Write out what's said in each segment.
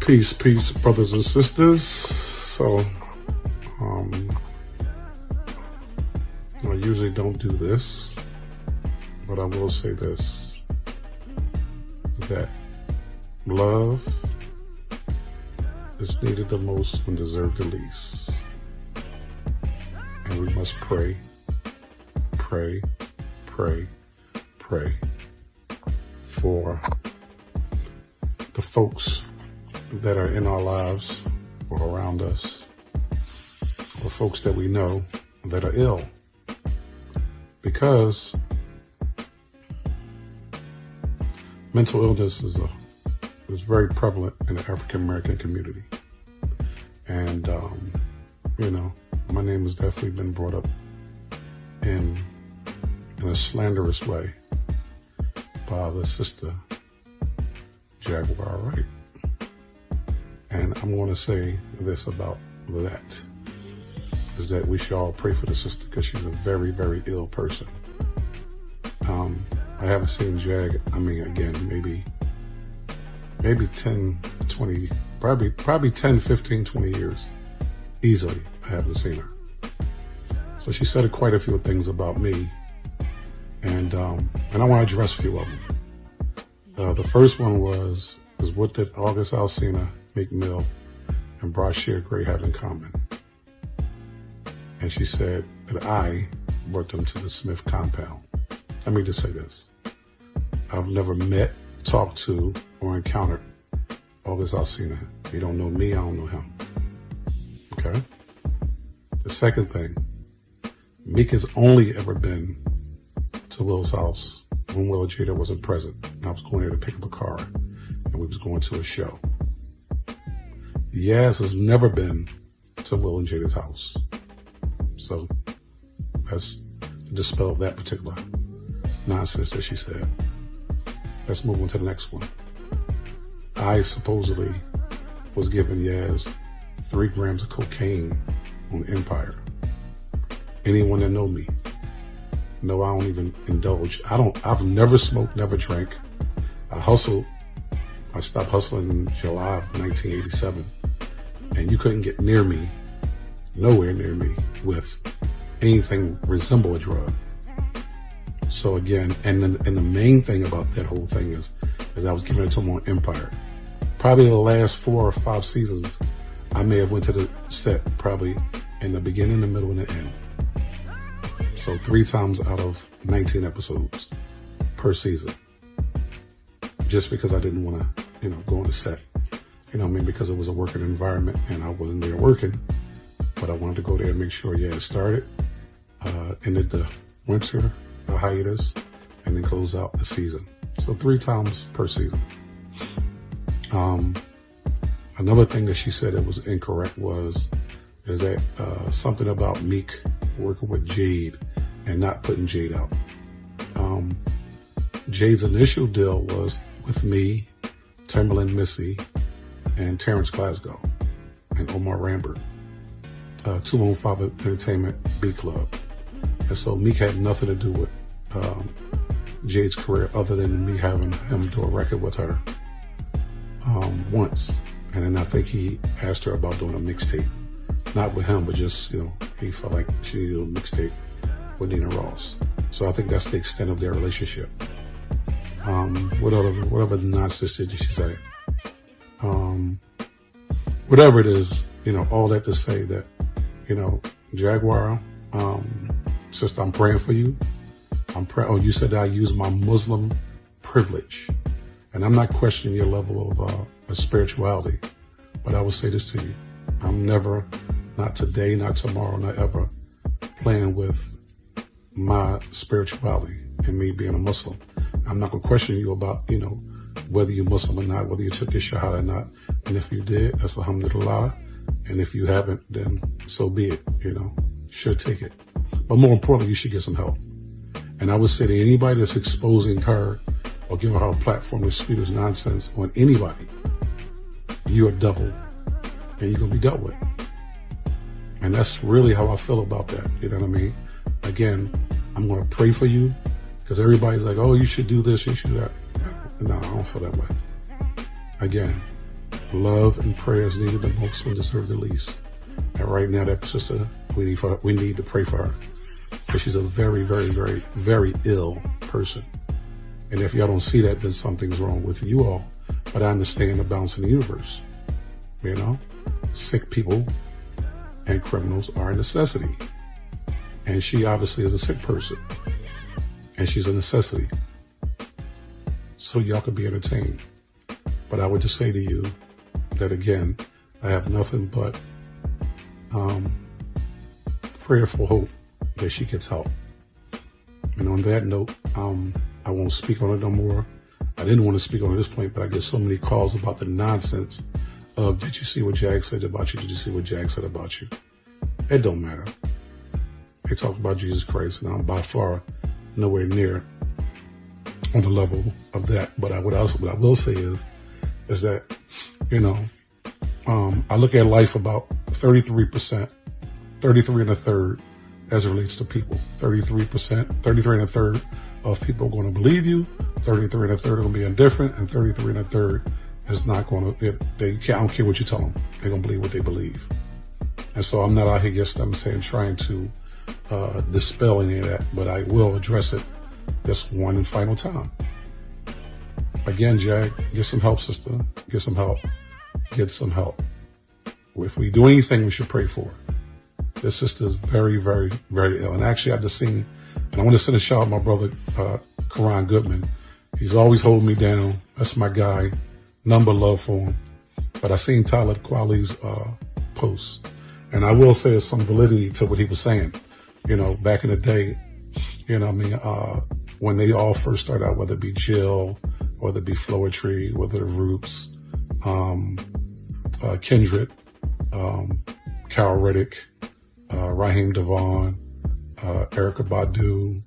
Peace, brothers and sisters. So, I usually don't do this, but I will say this, that love is needed the most and deserved the least. And we must pray for the folks that are in our lives or around us, or folks that we know that are ill, because mental illness is very prevalent in the African American community. And my name has definitely been brought up in a slanderous way by the sister Jaguar Wright. And I'm going to say this about that, is that we should all pray for the sister, because she's a very, very ill person. I haven't seen Jag, maybe 10, 20, probably 10, 15, 20 years. Easily, I haven't seen her. So she said quite a few things about me, and I want to address a few of them. The first one was what did August Alsina, Meek Mill, and Brashear Gray have in common? And she said that I brought them to the Smith compound. Let me just say this. I've never met, talked to, or encountered August Alsina. He don't know me, I don't know him. Okay? The second thing, Meek has only ever been to Will's house when Will and Jada wasn't present. I was going there to pick up a car, and we was going to a show. Yaz has never been to Will and Jada's house. So let's dispel that particular nonsense that she said. Let's move on to the next one. I supposedly was giving Yaz 3 grams of cocaine on Empire. Anyone that know me know I don't even indulge. I've never smoked, never drank. I hustled. I stopped hustling in July of 1987. And you couldn't get near me, nowhere near me, with anything resemble a drug. So again, and the main thing about that whole thing is I was giving it to him on Empire. Probably the last 4 or 5 seasons, I may have went to the set probably in the beginning, the middle, and the end. So 3 times out of 19 episodes per season. Just because I didn't want to, go on the set. Because it was a working environment and I wasn't there working, but I wanted to go there and make sure it started, ended the winter hiatus, and then close out the season. So 3 times per season. Another thing that she said that was incorrect is that something about Meek working with Jade and not putting Jade out. Jade's initial deal was with me, Timberland Missy, and Terrence Glasgow, and Omar Rambert, 215 Entertainment B Club. And so Meek had nothing to do with Jade's career other than me having him do a record with her once. And then I think he asked her about doing a mixtape. Not with him, but just, he felt like she needed a mixtape with Nina Ross. So I think that's the extent of their relationship. Whatever nonsense did she say. Whatever it is, all that to say that, Jaguar, sister, I'm praying for you. You said that I use my Muslim privilege. And I'm not questioning your level of spirituality, but I will say this to you. I'm never, not today, not tomorrow, not ever, playing with my spirituality and me being a Muslim. I'm not going to question you about, whether you're Muslim or not, whether you took your shahada or not. And if you did, that's alhamdulillah. And if you haven't, then so be it, should take it. But more importantly, you should get some help. And I would say to anybody that's exposing her or giving her a platform to spew this nonsense on anybody, you're a devil and you're going to be dealt with. And that's really how I feel about that. You know what I mean? Again, I'm going to pray for you, because everybody's like, oh, you should do this, you should do that. No, I don't feel that way. Again, Love and prayers needed the most when deserved the least. And right now, that sister, we need to pray for her, because she's a very, very, very, very ill person. And if y'all don't see that, then something's wrong with you all. But I understand the balance in the universe. You know, sick people and criminals are a necessity. And she obviously is a sick person. And she's a necessity. So y'all could be entertained. But I would just say to you that, again, I have nothing but prayerful hope that she gets help. And on that note, I won't speak on it no more. I didn't want to speak on it at this point, but I get so many calls about the nonsense of, did you see what Jag said about you? Did you see what Jag said about you? It don't matter. They talk about Jesus Christ, and I'm by far nowhere near on the level of that. But what I will say is that, you know, I look at life about 33%, 33 and a third as it relates to people. 33%, 33 and a third of people are going to believe you, 33 and a third are going to be indifferent, and 33 and a third is not going to, I don't care what you tell them, they're going to believe what they believe. And so I'm not out here, yes, I'm saying trying to dispel any of that, but I will address it this one and final time. Again, Jag, get some help, sister. Get some help. Get some help. If we do anything, we should pray for her. This sister is very, very, very ill. And actually, I just seen, and I want to send a shout out to my brother, Karan Goodman. He's always holding me down. That's my guy. Number love for him. But I seen Tyler Quali's post. And I will say there's some validity to what he was saying. You know, back in the day, you know what I mean, when they all first started out, whether it be Jill, whether it be Floetry, whether the Roots, Kindred, Carol Reddick, Raheem Devon, Erykah Badu,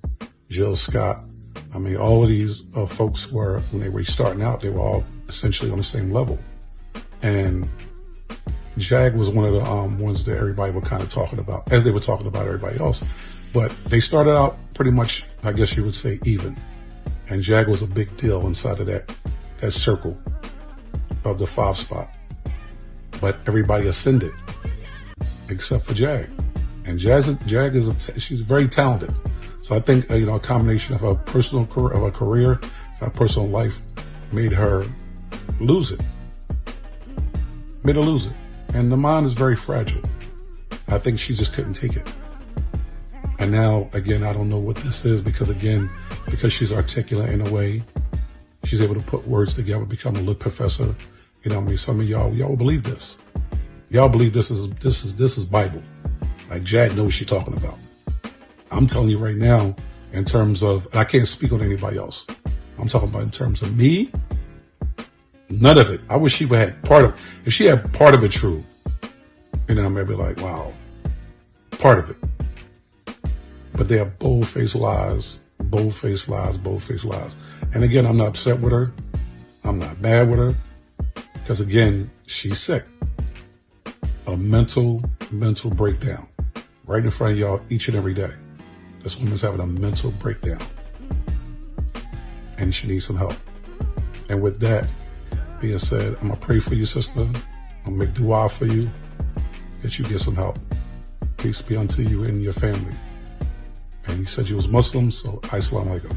Jill Scott. I mean, all of these folks were, when they were starting out, they were all essentially on the same level. And Jag was one of the ones that everybody were kind of talking about, as they were talking about everybody else. But they started out pretty much, I guess you would say, even. And Jag was a big deal inside of that circle of the 5 spot. But everybody ascended, except for Jag. And Jag is she's very talented. So I think, you know, a combination of her personal career, of her career, her personal life made her lose it. Made her lose it. And the mind is very fragile. I think she just couldn't take it. And now, again, I don't know what this is because she's articulate in a way, she's able to put words together, become a lit professor. You know what I mean? Some of y'all will believe this. Y'all believe this is Bible. Like Jag knows what she's talking about. I'm telling you right now, in terms of, I can't speak on anybody else. I'm talking about in terms of me, none of it. I wish she would have part of, if she had part of it true, you know, I may be like, wow, part of it. But they are bold-faced lies, bold-faced lies, bold-faced lies. And again, I'm not upset with her. I'm not mad with her. Because again, she's sick. A mental breakdown. Right in front of y'all each and every day. This woman's having a mental breakdown. And she needs some help. And with that being said, I'm going to pray for you, sister. I'm going to make dua for you. That you get some help. Peace be unto you and your family. And you said you was Muslim, so Assalamu alaikum.